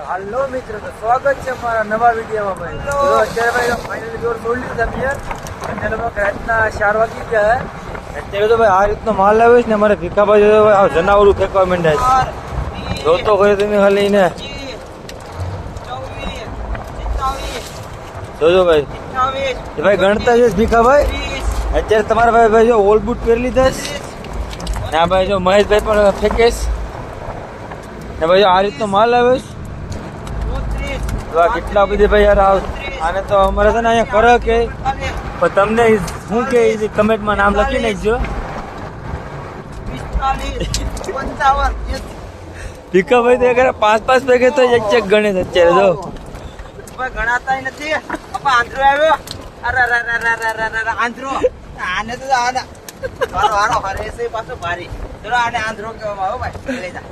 હાલો મિત્રો, તો સ્વાગત છે અમારા નવા વિડીયોમાં ભાઈ. તો અત્યારે ભાઈ ફાઇનલી જોર છોડી દીધા તમે અત્યારે રાતના 4 વાગી ગયા હે. અત્યારે તો ભાઈ આ રીતનો માલ આવ્યો છે ને અમારે ભીખાભાઈ આ જનાવરું ફેંકવા માંડ્યા છે. જોતો હોય તમે ખાલી ને જોજો ભાઈ. ભાઈ ગણતા છે ભીખાભાઈ. અત્યારે તમારા ભાઈ જો ઓલ બૂટ પહેરી લીધા છે ને આ ભાઈ જો મહેશભાઈ પણ ફેંકેશ ને ભાઈ આ રીતનો માલ આવ્યો છે. કેટલા બધી ભાઈ યાર આને તો અમારે છે ને અહીંયા કરે કે પણ તમને શું કે કમેન્ટમાં નામ લખી નાખજો. ભીખાભાઈ તો અગર 5-5 ભેગે તો એક ગણે છે અત્યારે જો ગણાતા નથી. આંધ્રો આવ્યો. આંધ્રો આને તો હારો હરે છે પાછો ભારી. ચલો આને આંધ્રો કહેવામાં આવે ભાઈ. લઈ જા